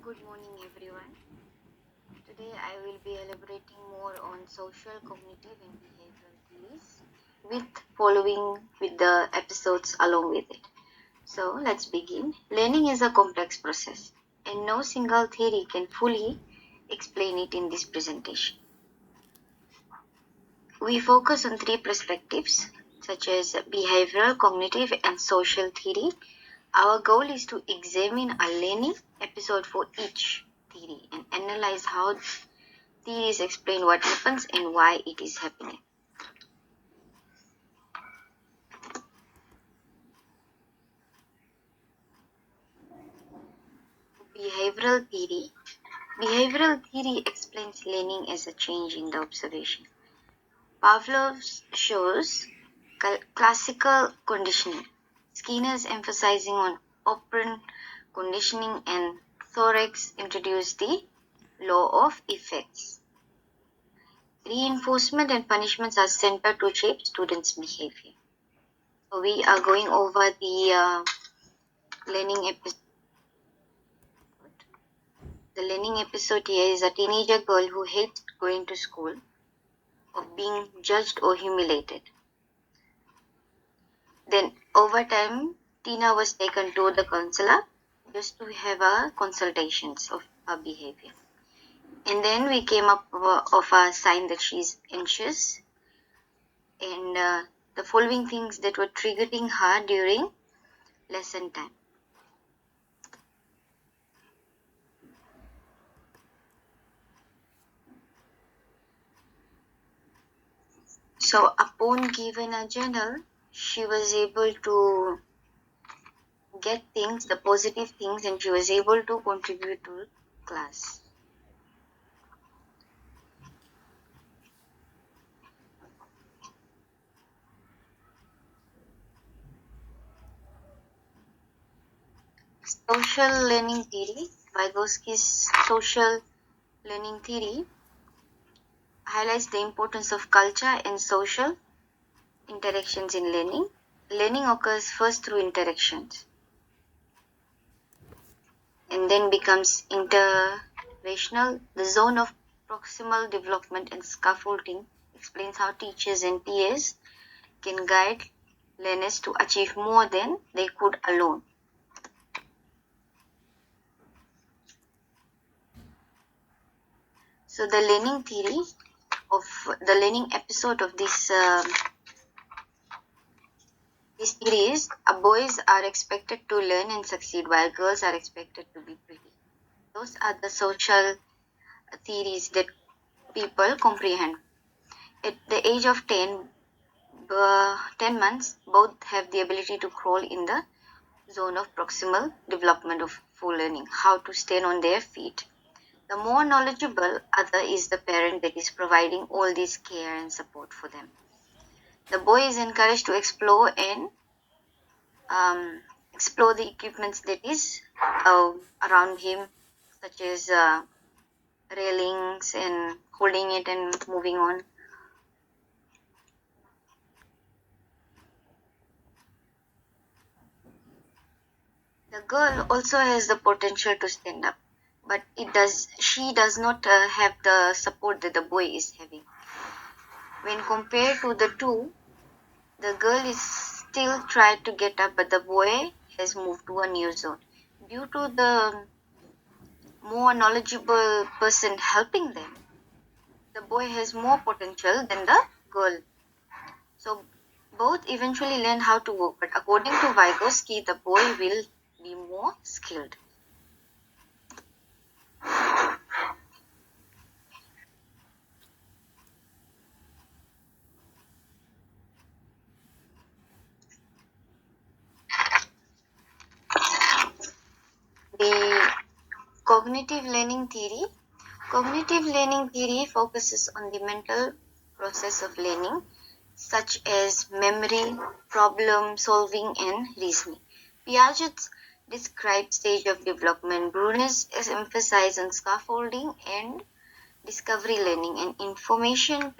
Good morning, everyone. Today I will be elaborating more on social, cognitive, and behavioral theories, with the episodes along with it. So let's begin. Learning is a complex process, and no single theory can fully explain it in this presentation. We focus on three perspectives, such as behavioral, cognitive, and social theory. Our goal is to examine a learning episode for each theory and analyze how theories explain what happens and why it is happening. Behavioral theory. Behavioral theory explains learning as a change in the observation. Pavlov shows classical conditioning. Skinner's emphasizing on operant conditioning, and Thorex introduced the law of effects. Reinforcement and punishments are centered to shape students' behavior. So we are going over the learning episode. The learning episode here is a teenager girl who hates going to school, of being judged or humiliated. Then over time, Tina was taken to the counselor just to have a consultations of her behavior. And then we came up of a sign that she's anxious, and the following things that were triggering her during lesson time. So upon given a journal, she was able to get things, the positive things, and she was able to contribute to class. Social learning theory, Vygotsky's social learning theory highlights the importance of culture and social interactions in learning. Learning occurs first through interactions and then becomes interracial. The zone of proximal development and scaffolding explains how teachers and TAs can guide learners to achieve more than they could alone. So the learning theory of the learning episode of this theory is boys are expected to learn and succeed while girls are expected to be pretty. Those are the social theories that people comprehend. At the age of 10 months, both have the ability to crawl in the zone of proximal development of full learning, how to stand on their feet. The more knowledgeable other is the parent that is providing all this care and support for them. The boy is encouraged to explore and explore the equipments that is around him, such as railings and holding it and moving on. The girl also has the potential to stand up, but she does not have the support that the boy is having. When compared to the two, the girl is still trying to get up, but the boy has moved to a new zone. Due to the more knowledgeable person helping them, the boy has more potential than the girl. So both eventually learn how to walk, but according to Vygotsky, the boy will be more skilled. The cognitive learning theory. Cognitive learning theory focuses on the mental process of learning, such as memory, problem solving, and reasoning. Piaget's described stage of development. Bruner's emphasized on scaffolding and discovery learning, and information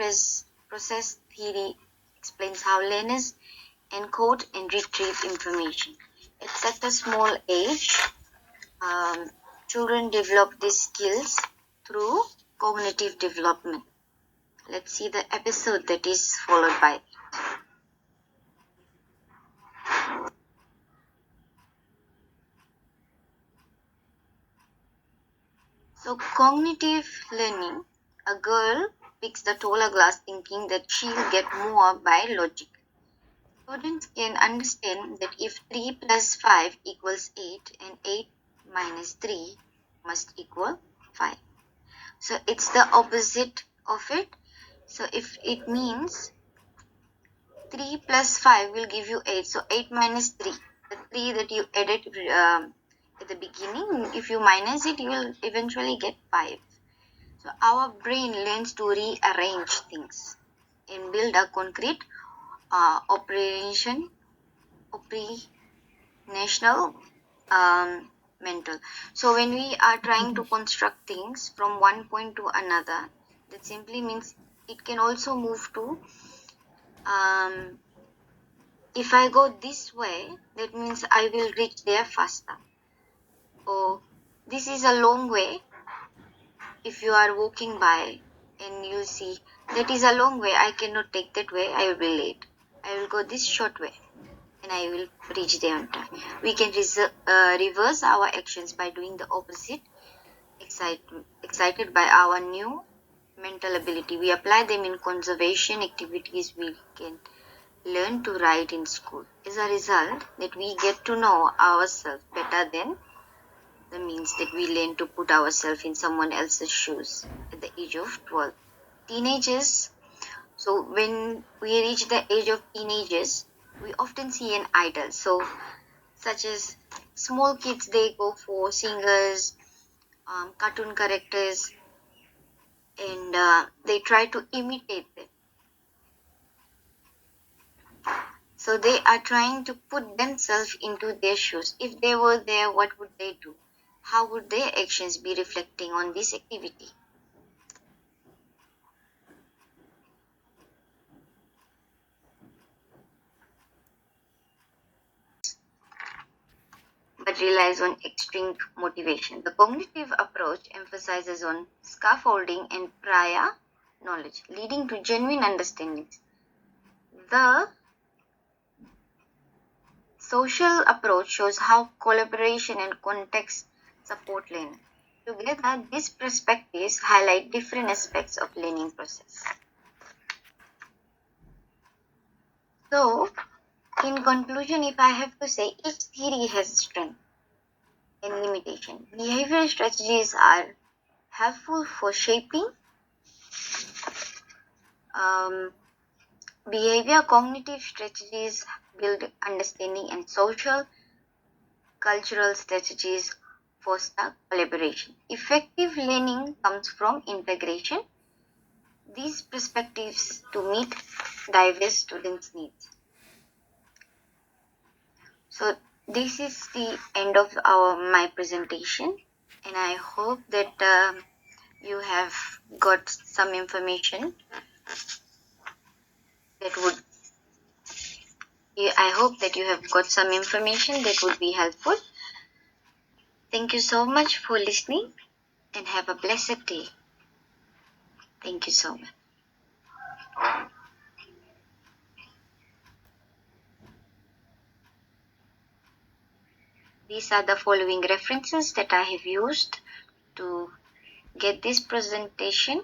process theory explains how learners encode and retrieve information. At such a small age, children develop these skills through cognitive development. Let's see the episode that is followed by it. So cognitive learning, a girl picks the taller glass thinking that she'll get more by logic. Students can understand that if 3 plus 5 equals 8 and 8 minus 3 must equal 5. So it's the opposite of it. So if it means 3 plus 5 will give you 8. So 8 minus 3. The 3 that you added at the beginning, if you minus it, you will eventually get 5. So our brain learns to rearrange things and build a concrete operational mental. So when we are trying to construct things from one point to another, that simply means it can also move to if I go this way, that means I will reach there faster. Or this is a long way. If you are walking by and you see that is a long way, I cannot take that way, I will be late. I will go this short way and I will reach there on time. We can reverse our actions by doing the opposite, excited by our new mental ability. We apply them in conservation activities. We can learn to write in school. As a result, that we get to know ourselves better than the means that we learn to put ourselves in someone else's shoes at the age of 12. Teenagers, so when we reach the age of teenagers, we often see an idol. So such as small kids, they go for singers, cartoon characters, and they try to imitate them. So they are trying to put themselves into their shoes. If they were there, what would they do? How would their actions be reflecting on this activity? But relies on extreme motivation. The cognitive approach emphasizes on scaffolding and prior knowledge, leading to genuine understandings. The social approach shows how collaboration and context support learning. Together, these perspectives highlight different aspects of learning process. So, in conclusion, if I have to say, each theory has strength and limitation. Behavioral strategies are helpful for shaping behavior. Cognitive strategies build understanding, and social cultural strategies foster collaboration. Effective learning comes from integration these perspectives to meet diverse students' needs. So this is the end of my presentation, and I hope that you have got some information that would be helpful. Thank you so much for listening and have a blessed day. Thank you so much. These are the following references that I have used to get this presentation.